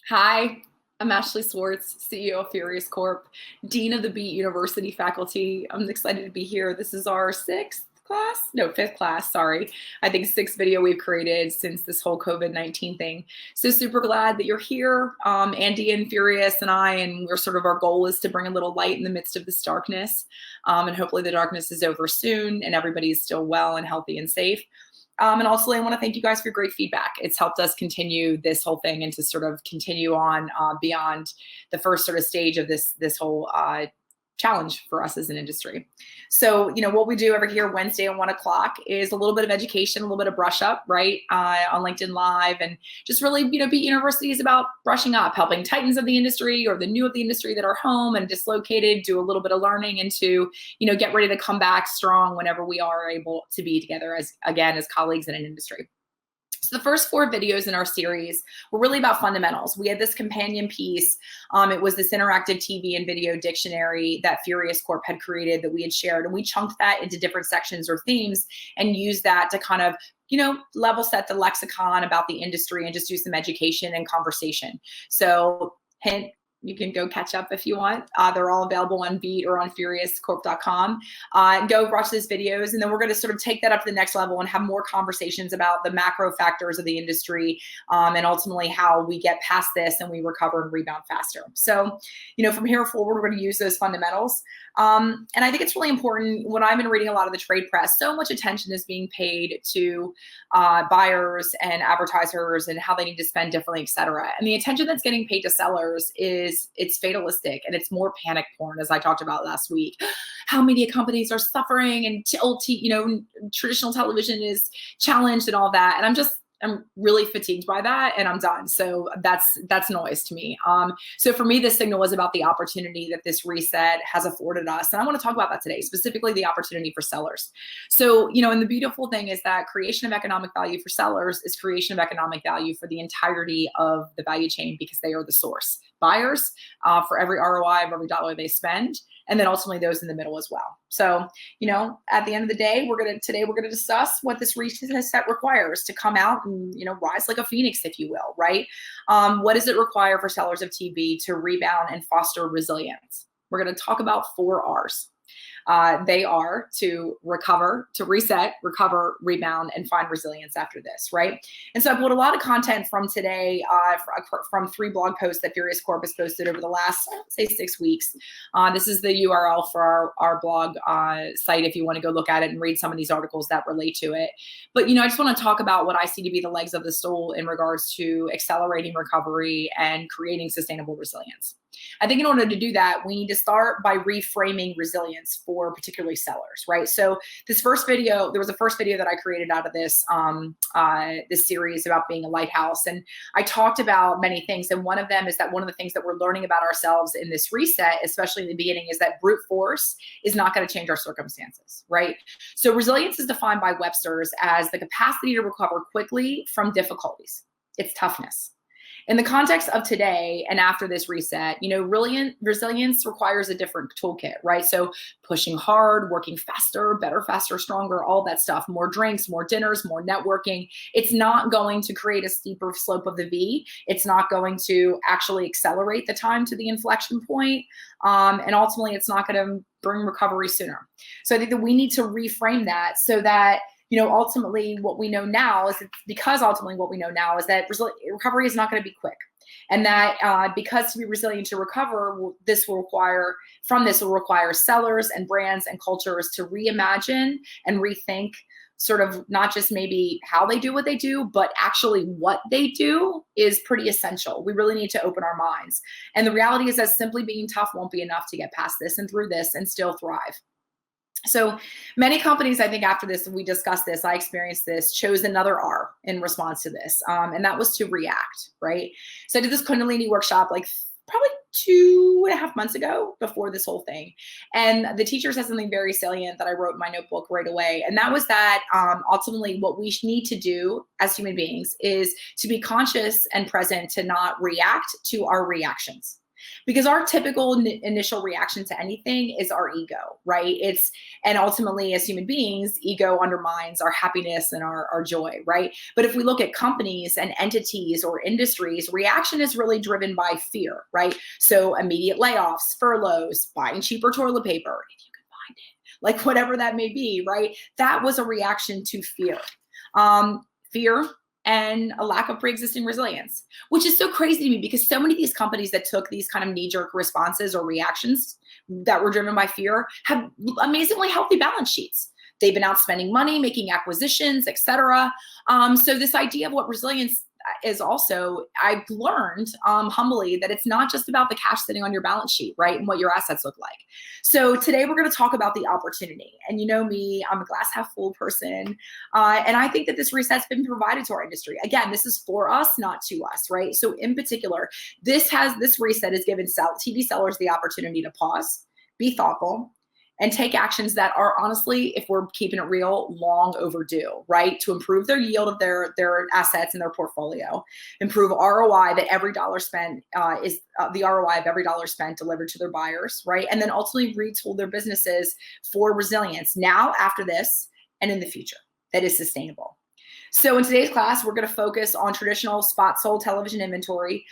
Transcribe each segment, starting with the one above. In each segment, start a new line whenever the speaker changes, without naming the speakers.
Hi, I'm Ashley SWARTZ, CEO of Furious Corp, Dean of the Beat University faculty. I'm excited to be here. This is our fifth class, sorry. I think sixth video we've created since this whole COVID-19 thing. So super glad that you're here. Andy and Furious and I, and our goal is to bring a little light in the midst of this darkness. And hopefully the darkness is over soon and everybody's still well and healthy and safe. And also, I want to thank you guys for your great feedback. It's helped us continue this whole thing and to sort of continue on beyond the first sort of stage of this whole challenge for us as an industry. So, what we do over here Wednesday at 1 o'clock is a little bit of education, a little bit of brush up, right, on LinkedIn Live, and just really, Beat University is about brushing up, helping titans of the industry or the new of the industry that are home and dislocated do a little bit of learning and to, get ready to come back strong whenever we are able to be together as colleagues in an industry. So the first 4 videos in our series were really about fundamentals. We had this companion piece. It was this interactive TV and video dictionary that Furious Corp had created that we had shared. And we chunked that into different sections or themes and used that to kind of level set the lexicon about the industry and just do some education and conversation. So hint, you can go catch up if you want. They're all available on Beat or on FuriousCorp.com. Go watch these videos, and then we're going to sort of take that up to the next level and have more conversations about the macro factors of the industry and ultimately how we get past this and we recover and rebound faster. So, from here forward, we're going to use those fundamentals. And I think it's really important. When I've been reading a lot of the trade press, so much attention is being paid to buyers and advertisers and how they need to spend differently, et cetera. And the attention that's getting paid to sellers it's fatalistic and it's more panic porn, as I talked about last week. How media companies are suffering and traditional television is challenged and all that. And I'm really fatigued by that and I'm done. So that's noise to me. So for me, this signal was about the opportunity that this reset has afforded us. And I want to talk about that today, specifically the opportunity for sellers. So, and the beautiful thing is that creation of economic value for sellers is creation of economic value for the entirety of the value chain because they are the source. Buyers for every ROI of every dollar they spend, and then ultimately those in the middle as well. So, at the end of the day, we're going to discuss what this reset requires to come out and, rise like a phoenix, if you will, right? What does it require for sellers of TV to rebound and foster resilience? We're going to talk about 4 R's. They are to recover, to reset, recover, rebound, and find resilience after this, right? And so I pulled a lot of content from today, from 3 blog posts that Furious Corp has posted over the last, say, 6 weeks. This is the URL for our blog site if you want to go look at it and read some of these articles that relate to it. But, I just want to talk about what I see to be the legs of the stool in regards to accelerating recovery and creating sustainable resilience. I think in order to do that, we need to start by reframing resilience for particularly sellers, right? So there was a first video that I created out of this series about being a lighthouse. And I talked about many things. And one of them is that one of the things that we're learning about ourselves in this reset, especially in the beginning, is that brute force is not going to change our circumstances, right? So resilience is defined by Webster's as the capacity to recover quickly from difficulties. It's toughness. In the context of today and after this reset, resilience requires a different toolkit, right? So pushing hard, working faster, better, faster, stronger, all that stuff, more drinks, more dinners, more networking. It's not going to create a steeper slope of the V. It's not going to actually accelerate the time to the inflection point. And ultimately, it's not going to bring recovery sooner. So I think that we need to reframe that so that ultimately what we know now is that recovery is not going to be quick. And that because to be resilient to recover, this will require sellers and brands and cultures to reimagine and rethink sort of not just maybe how they do what they do, but actually what they do is pretty essential. We really need to open our minds. And the reality is that simply being tough won't be enough to get past this and through this and still thrive. So many companies, I think after this, we discussed this, I experienced this, chose another R in response to this. And that was to react, right? So I did this Kundalini workshop like probably 2.5 months ago before this whole thing. And the teacher said something very salient that I wrote in my notebook right away. And that was that ultimately what we need to do as human beings is to be conscious and present to not react to our reactions. Because our typical initial reaction to anything is our ego, right? And ultimately as human beings, ego undermines our happiness and our joy, right? But if we look at companies and entities or industries, reaction is really driven by fear, right? So immediate layoffs, furloughs, buying cheaper toilet paper, if you can find it, like whatever that may be, right? That was a reaction to fear. Fear and a lack of pre-existing resilience, which is so crazy to me because so many of these companies that took these kind of knee-jerk responses or reactions that were driven by fear have amazingly healthy balance sheets. They've been out spending money, making acquisitions, etc. So this idea of what resilience is also, I've learned humbly that it's not just about the cash sitting on your balance sheet, right? And what your assets look like. So today we're going to talk about the opportunity. And you know me, I'm a glass half full person. And I think that this reset's been provided to our industry. Again, this is for us, not to us, right? So in particular, this reset has given TV sellers the opportunity to pause, be thoughtful, and take actions that are honestly, if we're keeping it real, long overdue, right? To improve their yield of their assets and their portfolio, improve ROI, that every dollar spent is the ROI of every dollar spent delivered to their buyers, right? And then ultimately retool their businesses for resilience now, after this, and in the future that is sustainable. So in today's class, we're going to focus on traditional spot sold television inventory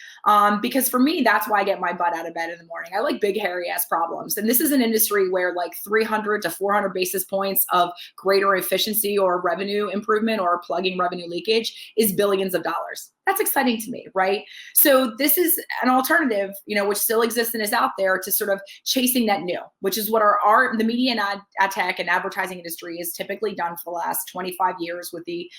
because for me, that's why I get my butt out of bed in the morning. I like big, hairy ass problems. And this is an industry where like 300 to 400 basis points of greater efficiency or revenue improvement or plugging revenue leakage is billions of dollars. That's exciting to me, right? So this is an alternative, which still exists and is out there to sort of chasing that new, which is what the media and ad tech and advertising industry has typically done for the last 25 years with the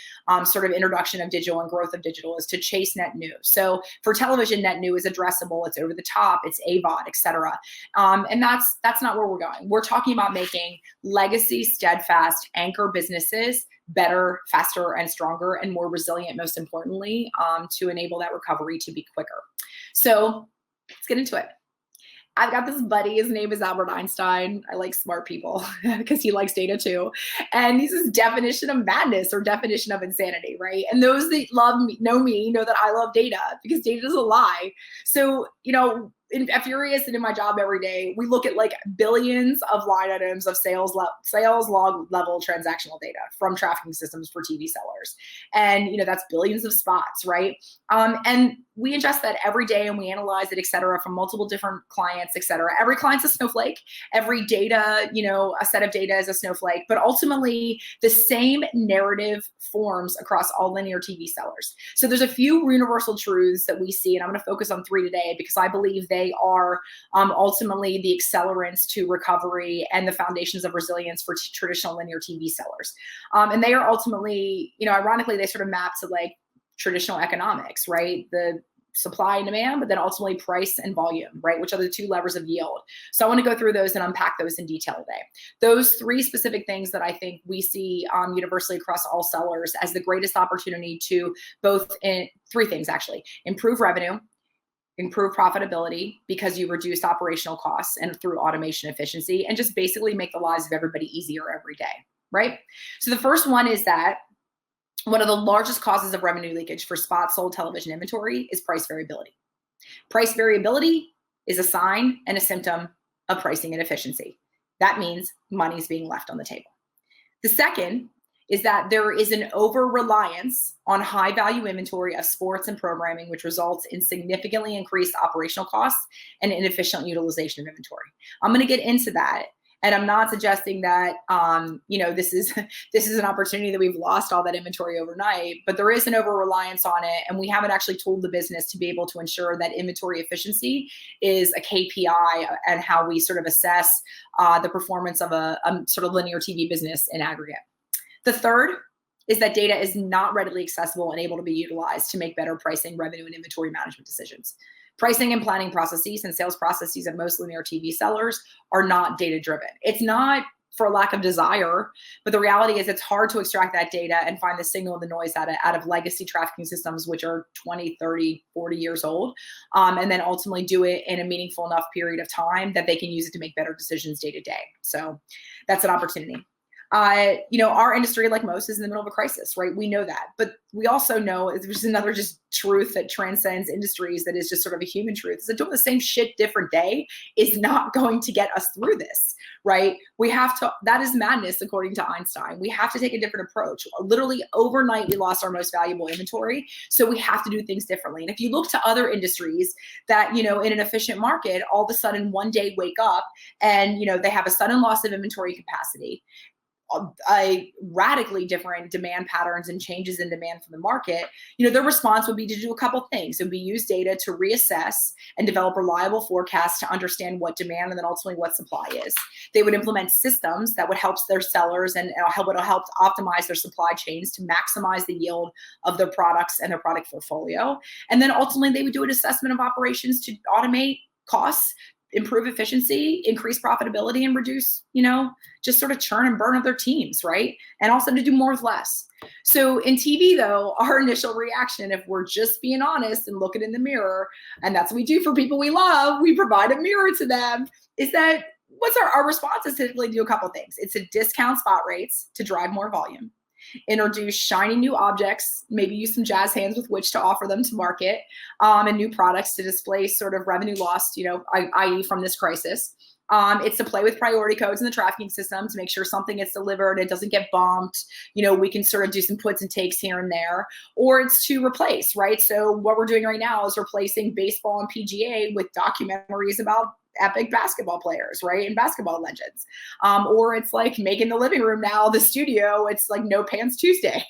sort of introduction of digital and growth of digital, is to chase net new. So for television, net new is addressable, it's over the top, it's AVOD, et cetera. And that's not where we're going. We're talking about making legacy, steadfast anchor businesses better, faster, and stronger, and more resilient, most importantly, to enable that recovery to be quicker. So let's get into it. I've got this buddy, his name is Albert Einstein. I like smart people because he likes data too. And he's this definition of madness or definition of insanity, right? And those that know me know that I log data because data doesn't lie. So, at Furious and in my job every day, we look at like billions of line items of sales log level transactional data from tracking systems for TV sellers. And, that's billions of spots, right? And we ingest that every day and we analyze it, et cetera, from multiple different clients, et cetera. Every client's a snowflake. Every data, a set of data is a snowflake, but ultimately the same narrative forms across all linear TV sellers. So there's a few universal truths that we see, and I'm going to focus on 3 today because I believe they are ultimately the accelerants to recovery and the foundations of resilience for traditional linear TV sellers. And they are ultimately, ironically, they sort of map to like traditional economics, right? The supply and demand, but then ultimately price and volume, right? Which are the 2 levers of yield. So I want to go through those and unpack those in detail today. Those 3 specific things that I think we see universally across all sellers as the greatest opportunity to both in 3 things actually: improve revenue, improve profitability because you reduced operational costs and through automation efficiency, and just basically make the lives of everybody easier every day, right? So the first one is that one of the largest causes of revenue leakage for spot sold television inventory is price variability. Price variability is a sign and a symptom of pricing inefficiency. That means money's being left on the table. The second is that there is an over-reliance on high-value inventory of sports and programming, which results in significantly increased operational costs and inefficient utilization of inventory. I'm going to get into that. And I'm not suggesting that, this is an opportunity that we've lost all that inventory overnight, but there is an over-reliance on it. And we haven't actually tooled the business to be able to ensure that inventory efficiency is a KPI and how we sort of assess the performance of a sort of linear TV business in aggregate. The third is that data is not readily accessible and able to be utilized to make better pricing, revenue, and inventory management decisions. Pricing and planning processes and sales processes of most linear TV sellers are not data-driven. It's not for lack of desire, but the reality is it's hard to extract that data and find the signal and the noise out of legacy tracking systems, which are 20, 30, 40 years old, and then ultimately do it in a meaningful enough period of time that they can use it to make better decisions day to day. So that's an opportunity. Our industry, like most, is in the middle of a crisis, right? We know that, but we also know there's another just truth that transcends industries that is just sort of a human truth, is that doing the same shit different day is not going to get us through this, right? That is madness, according to Einstein. We have to take a different approach. Literally overnight, we lost our most valuable inventory. So we have to do things differently. And if you look to other industries that, in an efficient market, all of a sudden one day wake up and, they have a sudden loss of inventory capacity, a radically different demand patterns and changes in demand from the market, their response would be to do a couple things. It would be use data to reassess and develop reliable forecasts to understand what demand and then ultimately what supply is. They would implement systems that would help their sellers and would help optimize their supply chains to maximize the yield of their products and their product portfolio. And then ultimately they would do an assessment of operations to automate costs, improve efficiency, increase profitability, and reduce, just sort of churn and burn of their teams, right? And also to do more with less. So in TV, though, our initial reaction, if we're just being honest and looking in the mirror, and that's what we do for people we love, we provide a mirror to them, is that what's our response is typically to do a couple things. It's to discount spot rates to drive more volume, introduce shiny new objects, maybe use some jazz hands with which to offer them to market, and new products to displace sort of revenue lost, i.e. from this crisis. It's to play with priority codes in the tracking system to make sure something gets delivered, it doesn't get bumped. We can sort of do some puts and takes here and there, or it's to replace, right? So what we're doing right now is replacing baseball and PGA with documentaries about epic basketball players, right? And basketball legends. Or it's like making the living room now, the studio, it's like No Pants Tuesday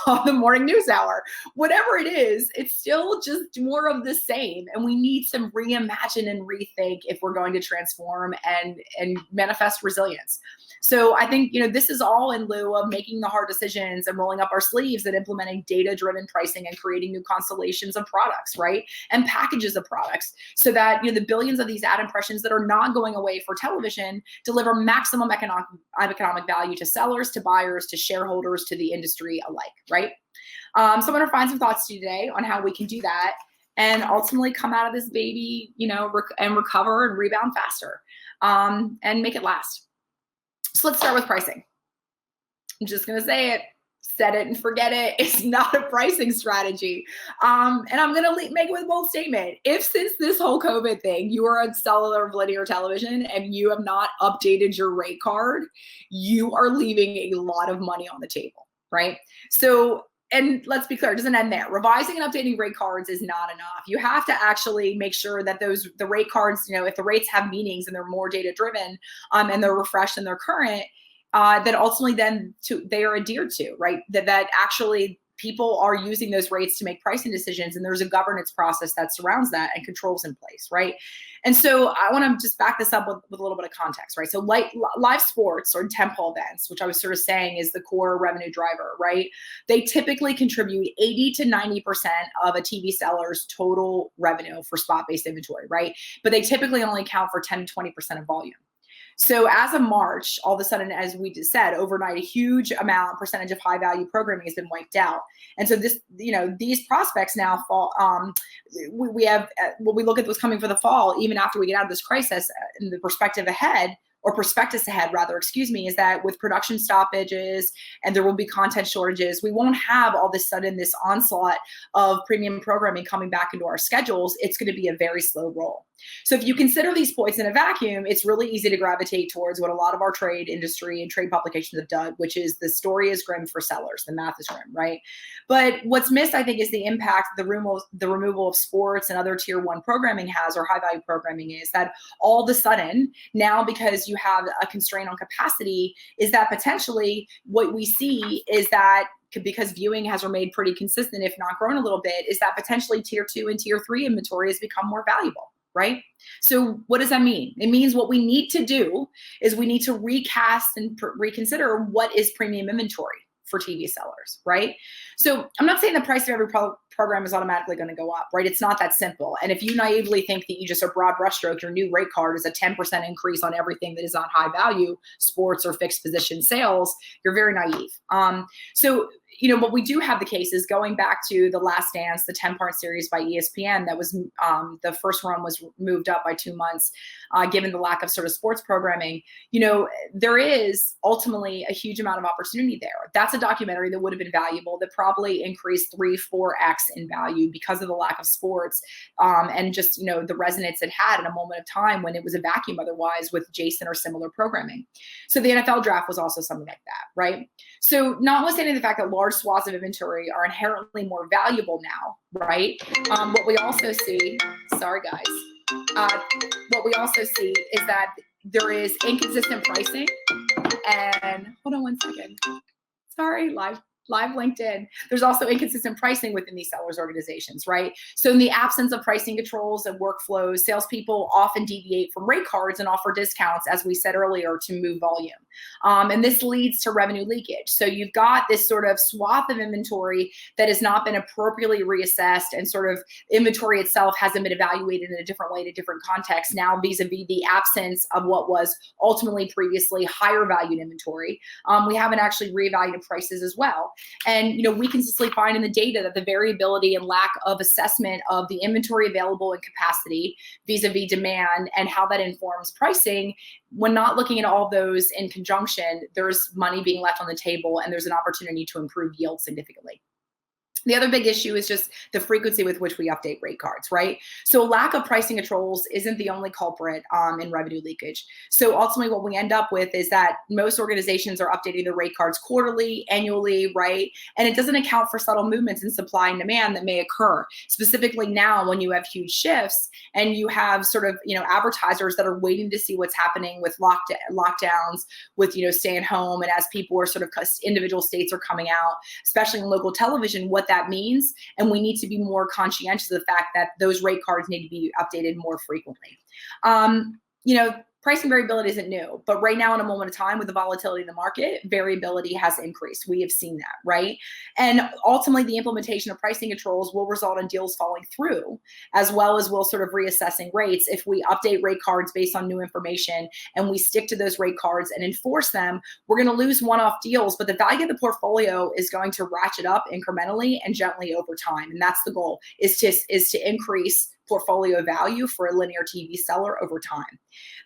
on the morning news hour. Whatever it is, it's still just more of the same. And we need some reimagine and rethink if we're going to transform and manifest resilience. So I think, this is all in lieu of making the hard decisions and rolling up our sleeves and implementing data-driven pricing and creating new constellations of products, right? And packages of products so that, the billions of these ad impressions that are not going away for television deliver maximum economic value to sellers, to buyers, to shareholders, to the industry alike, right? So I'm going to find some thoughts to you today on how we can do that and ultimately come out of this baby, and recover and rebound faster, and make it last. So let's start with pricing. I'm just going to say it, set it and forget it. It's not a pricing strategy. And I'm going to make it with a bold statement. If since this whole COVID thing, you are a seller of linear television and you have not updated your rate card, you are leaving a lot of money on the table, right? So, and let's be clear, it doesn't end there. Revising and updating rate cards is not enough. You have to actually make sure that the rate cards, if the rates have meanings and they're more data driven, and they're refreshed and they're current, that ultimately then they are adhered to, right? That actually people are using those rates to make pricing decisions, and there's a governance process that surrounds that and controls in place, right? And so I want to just back this up with a little bit of context, right? So live sports or tentpole events, which I was sort of saying is the core revenue driver, right? They typically contribute 80 to 90% of a TV seller's total revenue for spot-based inventory, right? But they typically only account for 10 to 20% of volume. So as of March, all of a sudden, as we just said, overnight, a huge percentage of high value programming has been wiped out. And so this, these prospects now fall, we have, when we look at what's coming for the fall, even after we get out of this crisis, in the perspective ahead, or prospectus ahead rather, is that with production stoppages and there will be content shortages, we won't have all of a sudden this onslaught of premium programming coming back into our schedules. It's going to be a very slow roll. So if you consider these points in a vacuum, it's really easy to gravitate towards what a lot of our trade industry and trade publications have done, which is the story is grim for sellers, the math is grim, right? But what's missed, I think, is the impact the removal of sports and other tier one programming has, or high value programming is, that all of a sudden now, because you have a constraint on capacity, is that potentially what we see is that because viewing has remained pretty consistent, if not grown a little bit, is that potentially tier 2 and tier 3 inventory has become more valuable, right? So what does that mean? It means what we need to do is we need to recast and reconsider what is premium inventory for TV sellers, right? So I'm not saying the price of every program is automatically going to go up, right? It's not that simple. And if you naively think that you just a broad brushstroke, your new rate card is a 10% increase on everything that is on high value, sports or fixed position sales, you're very naive. So but we do have the cases going back to The Last Dance, the 10-part series by ESPN that was, the first run was moved up by 2 months, given the lack of sort of sports programming. There is ultimately a huge amount of opportunity there. That's a documentary that would have been valuable, that probably increased 3-4x in value because of the lack of sports, and just, the resonance it had in a moment of time when it was a vacuum otherwise with Jason or similar programming. So the NFL draft was also something like that, right? So notwithstanding the fact that large swaths of inventory are inherently more valuable now, right? What we also see, sorry guys, what we also see is that there is inconsistent pricing, and hold on one second. Sorry, live LinkedIn. There's also inconsistent pricing within these sellers organizations, right? So in the absence of pricing controls and workflows, salespeople often deviate from rate cards and offer discounts, as we said earlier, to move volume. And this leads to revenue leakage. So you've got this sort of swath of inventory that has not been appropriately reassessed, and sort of inventory itself hasn't been evaluated in a different way, in a different context, now vis-a-vis the absence of what was ultimately previously higher valued inventory. We haven't actually reevaluated prices as well. And, we consistently find in the data that the variability and lack of assessment of the inventory available and capacity vis-a-vis demand and how that informs pricing, when not looking at all those in conjunction, there's money being left on the table and there's an opportunity to improve yield significantly. The other big issue is just the frequency with which we update rate cards, right? So lack of pricing controls isn't the only culprit in revenue leakage. So ultimately what we end up with is that most organizations are updating their rate cards quarterly, annually, right? And it doesn't account for subtle movements in supply and demand that may occur. Specifically now when you have huge shifts and you have sort of, advertisers that are waiting to see what's happening with lockdowns, with, staying home, and as people are sort of individual states are coming out, especially in local television, what that means, and we need to be more conscientious of the fact that those rate cards need to be updated more frequently. Pricing variability isn't new, but right now in a moment of time with the volatility in the market, variability has increased. We have seen that, right? And ultimately the implementation of pricing controls will result in deals falling through, as well as we'll sort of reassessing rates. If we update rate cards based on new information and we stick to those rate cards and enforce them, we're going to lose one-off deals, but the value of the portfolio is going to ratchet up incrementally and gently over time. And that's the goal, is to increase portfolio value for a linear TV seller over time.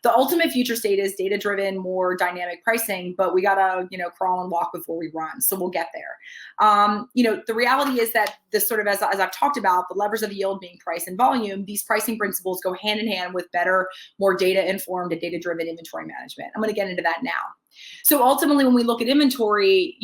The ultimate future state is data-driven, more dynamic pricing, but we gotta, crawl and walk before we run. So we'll get there. The reality is that this sort of, as I've talked about, the levers of yield being price and volume, these pricing principles go hand in hand with better, more data-informed and data-driven inventory management. I'm gonna get into that now. So ultimately, when we look at inventory,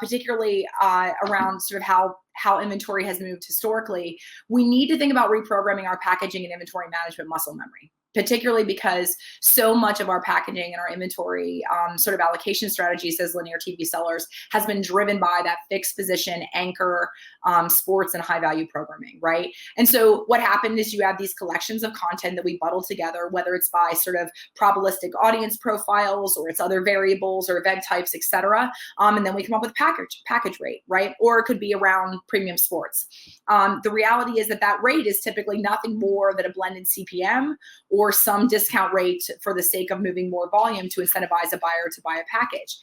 particularly around sort of how inventory has moved historically, we need to think about reprogramming our packaging and inventory management muscle memory, particularly because so much of our packaging and our inventory sort of allocation strategies as linear TV sellers has been driven by that fixed position, anchor, sports, and high value programming, right? And so what happened is you have these collections of content that we bundle together, whether it's by sort of probabilistic audience profiles or it's other variables or event types, et cetera. And then we come up with package rate, right? Or it could be around premium sports. The reality is that rate is typically nothing more than a blended CPM or some discount rate for the sake of moving more volume to incentivize a buyer to buy a package.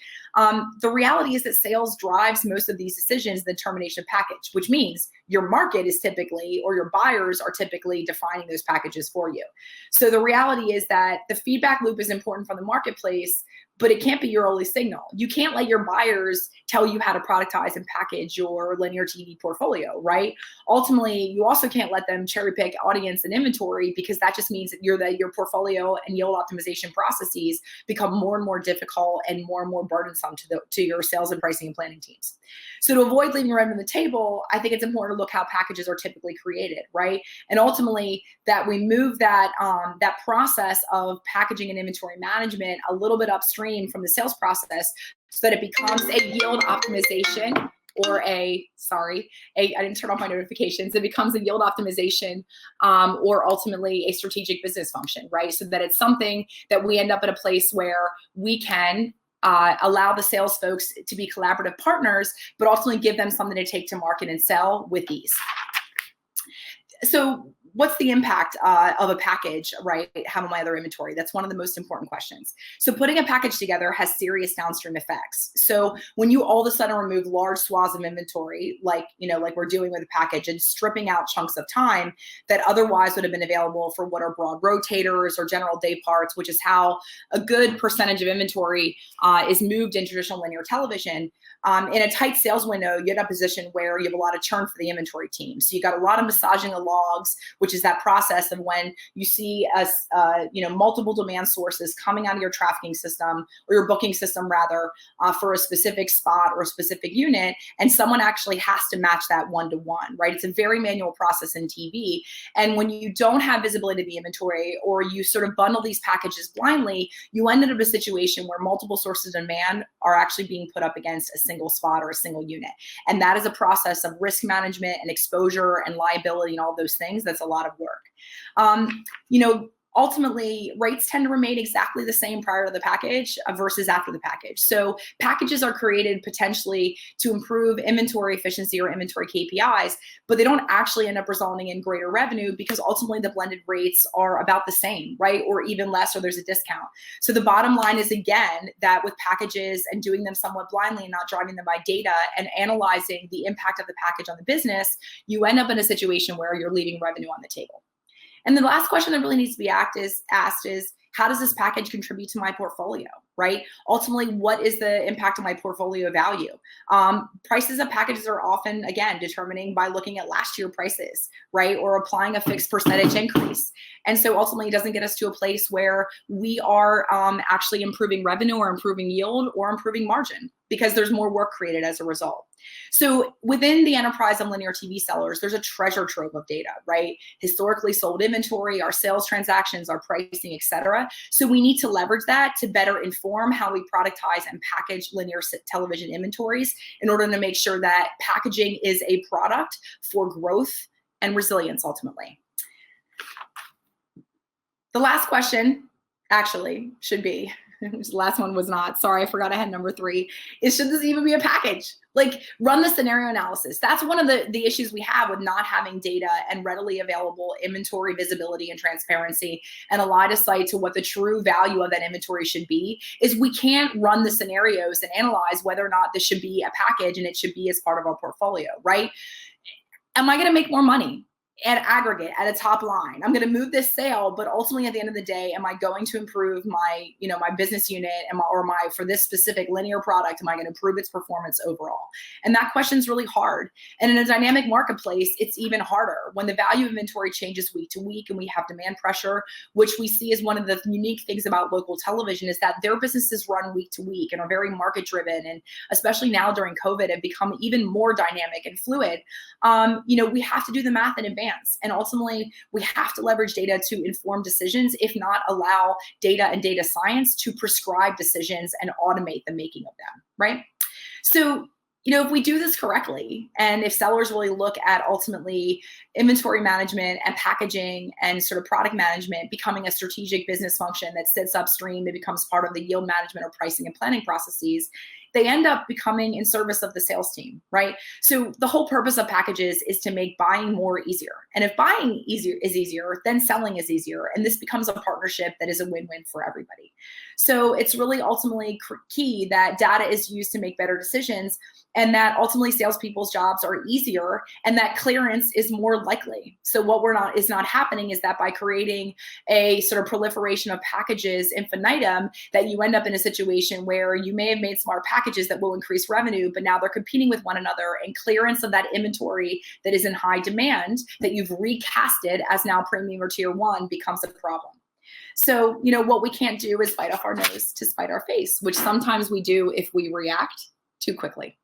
The reality is that sales drives most of these decisions, the termination of package, which means your market is typically, or your buyers are typically defining those packages for you. So the reality is that the feedback loop is important from the marketplace, but it can't be your only signal. You can't let your buyers tell you how to productize and package your linear TV portfolio, right? Ultimately, you also can't let them cherry pick audience and inventory, because that just means that your portfolio and yield optimization processes become more and more difficult and more burdensome to your sales and pricing and planning teams. So to avoid leaving revenue on the table, I think it's important to look how packages are typically created, right? And ultimately that we move that process of packaging and inventory management a little bit upstream from the sales process so that it becomes a yield optimization or I didn't turn off my notifications. It becomes a yield optimization or ultimately a strategic business function, right? So that it's something that we end up at a place where we can allow the sales folks to be collaborative partners, but ultimately give them something to take to market and sell with ease. So what's the impact of a package, right, have on my other inventory? That's one of the most important questions. So putting a package together has serious downstream effects. So when you all of a sudden remove large swaths of inventory, like we're doing with a package, and stripping out chunks of time that otherwise would have been available for what are broad rotators or general day parts, which is how a good percentage of inventory is moved in traditional linear television. In a tight sales window, you have a position where you have a lot of churn for the inventory team. So you got a lot of massaging of logs, which is that process of when you see multiple demand sources coming out of your trafficking system, or your booking system rather, for a specific spot or a specific unit, and someone actually has to match that one-to-one, right? It's a very manual process in TV. And when you don't have visibility of the inventory, or you sort of bundle these packages blindly, you end up in a situation where multiple sources of demand are actually being put up against a single spot or a single unit. And that is a process of risk management and exposure and liability and all those things. That's a lot of work. Ultimately, rates tend to remain exactly the same prior to the package versus after the package. So packages are created potentially to improve inventory efficiency or inventory KPIs, but they don't actually end up resulting in greater revenue, because ultimately the blended rates are about the same, right? Or even less, or there's a discount. So the bottom line is, again, that with packages and doing them somewhat blindly and not driving them by data and analyzing the impact of the package on the business, you end up in a situation where you're leaving revenue on the table. And the last question that really needs to be asked is, how does this package contribute to my portfolio, right? Ultimately, what is the impact on my portfolio value? Prices of packages are often, again, determining by looking at last year prices, right? Or applying a fixed percentage increase. And so ultimately, it doesn't get us to a place where we are actually improving revenue or improving yield or improving margin, because there's more work created as a result. So within the enterprise of linear TV sellers, there's a treasure trove of data, right? Historically sold inventory, our sales transactions, our pricing, et cetera. So we need to leverage that to better inform how we productize and package linear television inventories, in order to make sure that packaging is a product for growth and resilience ultimately. The last question actually should be, the last one was not, sorry, I forgot I had number 3, is, should this even be a package? Like, run the scenario analysis. That's one of the issues we have with not having data and readily available inventory visibility and transparency, and a line of sight to what the true value of that inventory should be, is we can't run the scenarios and analyze whether or not this should be a package and it should be as part of our portfolio, right? Am I gonna make more money at aggregate, at a top line? I'm going to move this sale, but ultimately at the end of the day, am I going to improve my, my business unit, for this specific linear product, am I going to improve its performance overall? And that question is really hard. And in a dynamic marketplace, it's even harder when the value of inventory changes week to week and we have demand pressure, which we see as one of the unique things about local television, is that their businesses run week to week and are very market driven. And especially now during COVID, have become even more dynamic and fluid. We have to do the math in advance. And ultimately, we have to leverage data to inform decisions, if not allow data and data science to prescribe decisions and automate the making of them, right? So, if we do this correctly, and if sellers really look at ultimately inventory management and packaging and sort of product management becoming a strategic business function that sits upstream, it becomes part of the yield management or pricing and planning processes, they end up becoming in service of the sales team, right? So the whole purpose of packages is to make buying more easier. And if buying is easier, then selling is easier. And this becomes a partnership that is a win-win for everybody. So it's really ultimately key that data is used to make better decisions, and that ultimately salespeople's jobs are easier, and that clearance is more likely. So what is not happening is that by creating a sort of proliferation of packages infinitum, that you end up in a situation where you may have made smart packages that will increase revenue, but now they're competing with one another, and clearance of that inventory that is in high demand that you've recasted as now premium or tier 1 becomes a problem. So, what we can't do is bite off our nose to spite our face, which sometimes we do if we react too quickly.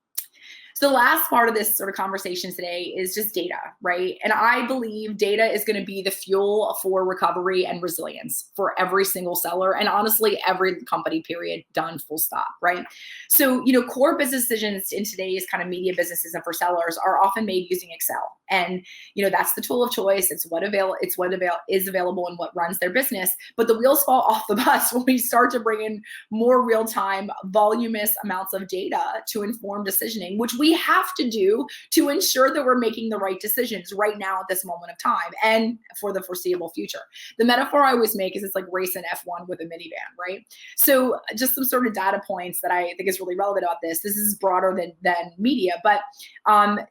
So the last part of this sort of conversation today is just data, right? And I believe data is going to be the fuel for recovery and resilience for every single seller, and honestly, every company, period, done, full stop, right? So, core business decisions in today's kind of media businesses and for sellers are often made using Excel, And, that's the tool of choice. It's what is available and what runs their business. But the wheels fall off the bus when we start to bring in more real-time, voluminous amounts of data to inform decisioning, which we have to do to ensure that we're making the right decisions right now at this moment of time and for the foreseeable future. The metaphor I always make is it's like racing F1 with a minivan, right? So just some sort of data points that I think is really relevant about this. This is broader than media, but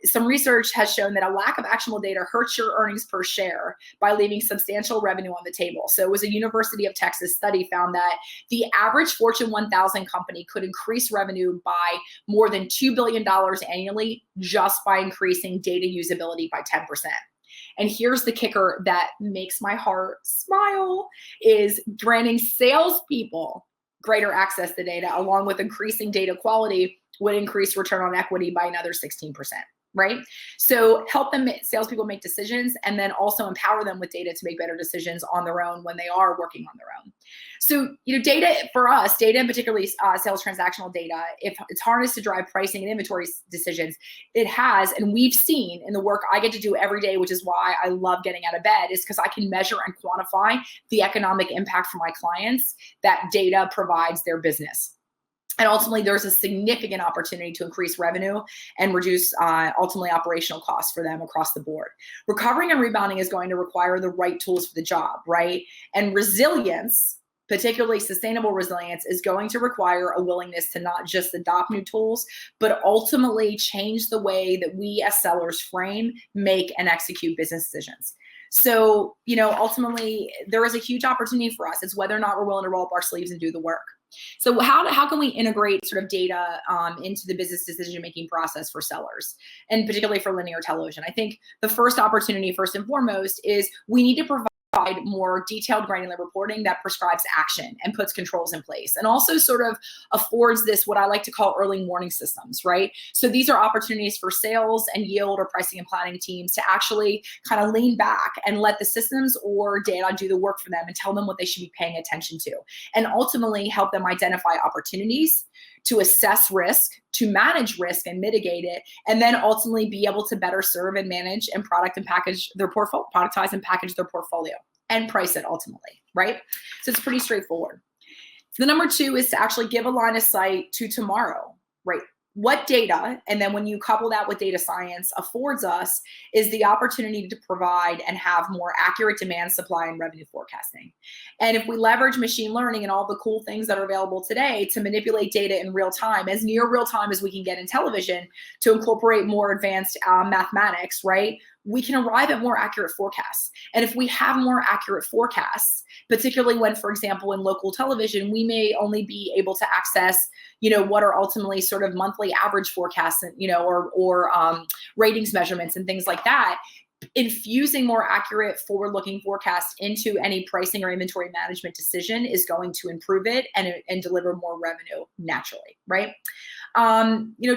some research has shown that a lack of actionable data hurts your earnings per share by leaving substantial revenue on the table. So it was a University of Texas study found that the average Fortune 1000 company could increase revenue by more than $2 billion annually just by increasing data usability by 10%. And here's the kicker that makes my heart smile, is granting salespeople greater access to data along with increasing data quality would increase return on equity by another 16%. Right? So help salespeople make decisions, and then also empower them with data to make better decisions on their own when they are working on their own. So, data for us, data and particularly sales transactional data, if it's harnessed to drive pricing and inventory decisions, it has, and we've seen in the work I get to do every day, which is why I love getting out of bed, is because I can measure and quantify the economic impact for my clients that data provides their business. And ultimately, there's a significant opportunity to increase revenue and reduce ultimately operational costs for them across the board. Recovering and rebounding is going to require the right tools for the job, right? And resilience, particularly sustainable resilience, is going to require a willingness to not just adopt new tools, but ultimately change the way that we as sellers frame, make, and execute business decisions. So, ultimately, there is a huge opportunity for us. It's whether or not we're willing to roll up our sleeves and do the work. So how can we integrate sort of data into the business decision-making process for sellers, and particularly for linear television? I think the first opportunity, first and foremost, is we need to provide more detailed granular reporting that prescribes action and puts controls in place, and also sort of affords this, what I like to call early warning systems, right? So these are opportunities for sales and yield or pricing and planning teams to actually kind of lean back and let the systems or data do the work for them and tell them what they should be paying attention to, and ultimately help them identify opportunities, to assess risk, to manage risk and mitigate it, and then ultimately be able to better serve and manage and productize and package their portfolio and price it ultimately, right? So it's pretty straightforward. So the number two is to actually give a line of sight to tomorrow, right? What data, and then when you couple that with data science, affords us is the opportunity to provide and have more accurate demand, supply, and revenue forecasting. And if we leverage machine learning and all the cool things that are available today to manipulate data in real time, as near real time as we can get in television, to incorporate more advanced mathematics, right? We can arrive at more accurate forecasts. And if we have more accurate forecasts, particularly when, for example, in local television, we may only be able to access, what are ultimately sort of monthly average forecasts, or ratings measurements and things like that. Infusing more accurate forward-looking forecasts into any pricing or inventory management decision is going to improve it and deliver more revenue naturally, right?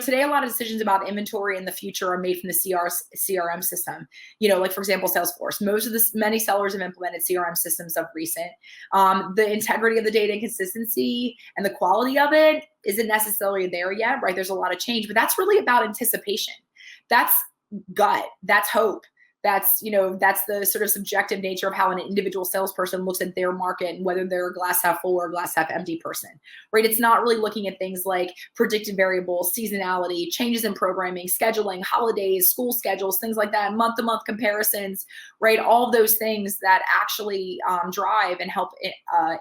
Today, a lot of decisions about inventory in the future are made from the CRM system. Like, for example, Salesforce. Many sellers have implemented CRM systems of recent. The integrity of the data and consistency and the quality of it isn't necessarily there yet, right? There's a lot of change, but that's really about anticipation. That's gut. That's hope. That's the sort of subjective nature of how an individual salesperson looks at their market and whether they're a glass half full or a glass half empty person, right? It's not really looking at things like predicted variables, seasonality, changes in programming, scheduling, holidays, school schedules, things like that, month-to-month comparisons, right? All of those things that actually drive and help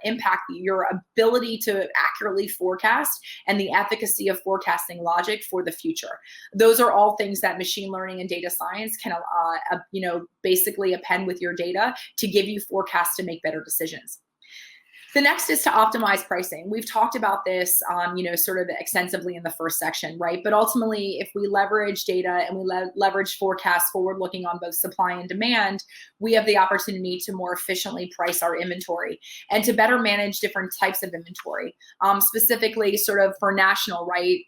impact your ability to accurately forecast and the efficacy of forecasting logic for the future. Those are all things that machine learning and data science can basically append with your data to give you forecasts to make better decisions. The next is to optimize pricing. We've talked about this, sort of extensively in the first section, right? But ultimately, if we leverage data and we leverage forecasts forward-looking on both supply and demand, we have the opportunity to more efficiently price our inventory and to better manage different types of inventory, specifically sort of for national, right?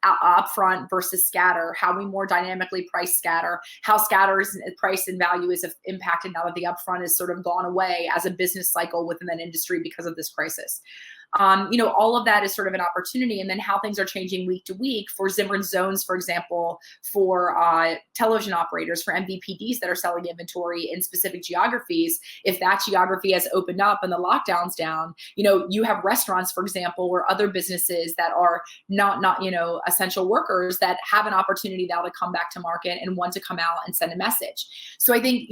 Upfront versus scatter, how we more dynamically price scatter, how scatter's price and value is impacted now that the upfront has sort of gone away as a business cycle within that industry because of this crisis. All of that is sort of an opportunity. And then how things are changing week to week for Zimmerman zones, for example, for television operators, for MVPDs that are selling inventory in specific geographies. If that geography has opened up and the lockdown's down, you have restaurants, for example, or other businesses that are not essential workers that have an opportunity now to come back to market and want to come out and send a message. So I think,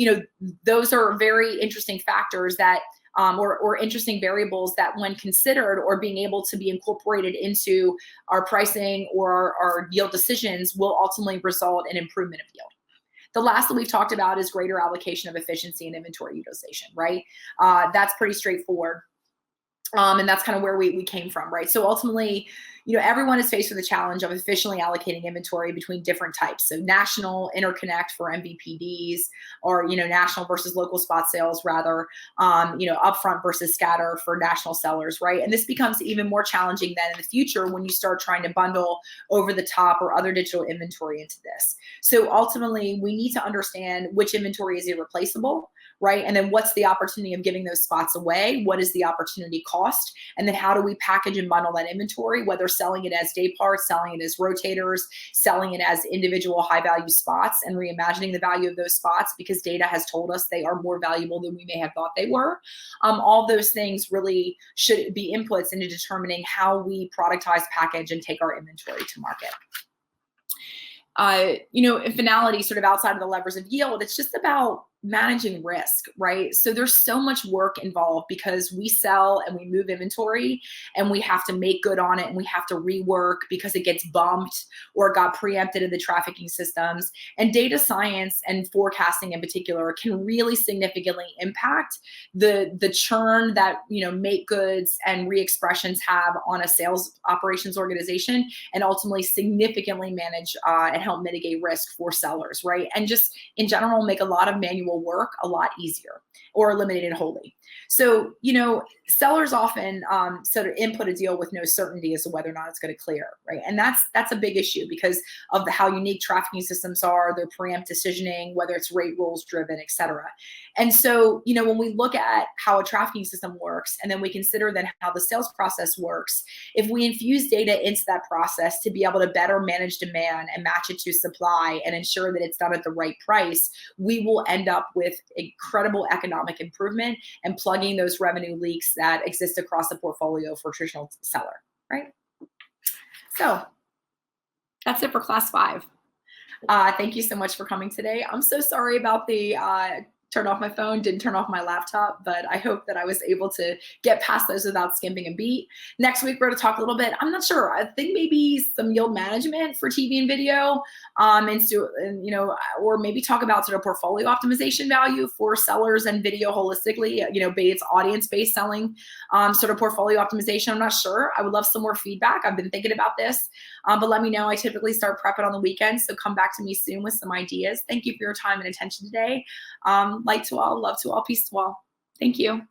those are very interesting factors that or interesting variables that when considered or being able to be incorporated into our pricing or our yield decisions will ultimately result in improvement of yield. The last that we've talked about is greater allocation of efficiency and inventory utilization, right? That's pretty straightforward. And that's kind of where we came from, right? So ultimately, everyone is faced with the challenge of efficiently allocating inventory between different types. So national interconnect for MVPDs, or, national versus local spot sales rather, upfront versus scatter for national sellers, right? And this becomes even more challenging then in the future when you start trying to bundle over the top or other digital inventory into this. So ultimately, we need to understand which inventory is irreplaceable, right? And then what's the opportunity of giving those spots away? What is the opportunity cost? And then how do we package and bundle that inventory, whether selling it as day parts, selling it as rotators, selling it as individual high value spots, and reimagining the value of those spots because data has told us they are more valuable than we may have thought they were. All those things really should be inputs into determining how we productize, package, and take our inventory to market. In finality, sort of outside of the levers of yield, it's just about managing risk, right? So there's so much work involved because we sell and we move inventory and we have to make good on it and we have to rework because it gets bumped or got preempted in the trafficking systems. And data science and forecasting in particular can really significantly impact the churn that, make goods and re-expressions have on a sales operations organization, and ultimately significantly manage and help mitigate risk for sellers, right? And just in general, make a lot of manual work a lot easier or eliminate it wholly. So, sellers often sort of input a deal with no certainty as to whether or not it's going to clear, right? And that's a big issue because of how unique trafficking systems are, their preempt decisioning, whether it's rate rules driven, et cetera. And so, when we look at how a trafficking system works, and then we consider then how the sales process works, if we infuse data into that process to be able to better manage demand and match it to supply and ensure that it's done at the right price, we will end up with incredible economic improvement and plugging those revenue leaks that exist across the portfolio for a traditional seller, right? So that's it for class 5. Thank you so much for coming today. I'm so sorry about the turned off my phone, didn't turn off my laptop, but I hope that I was able to get past those without skimping a beat. Next week, we're going to talk a little bit, I'm not sure, I think maybe some yield management for TV and video, or maybe talk about sort of portfolio optimization value for sellers and video holistically, it's audience-based selling, sort of portfolio optimization. I'm not sure. I would love some more feedback. I've been thinking about this, but let me know. I typically start prepping on the weekends, so come back to me soon with some ideas. Thank you for your time and attention today. Light to all, love to all, peace to all. Thank you.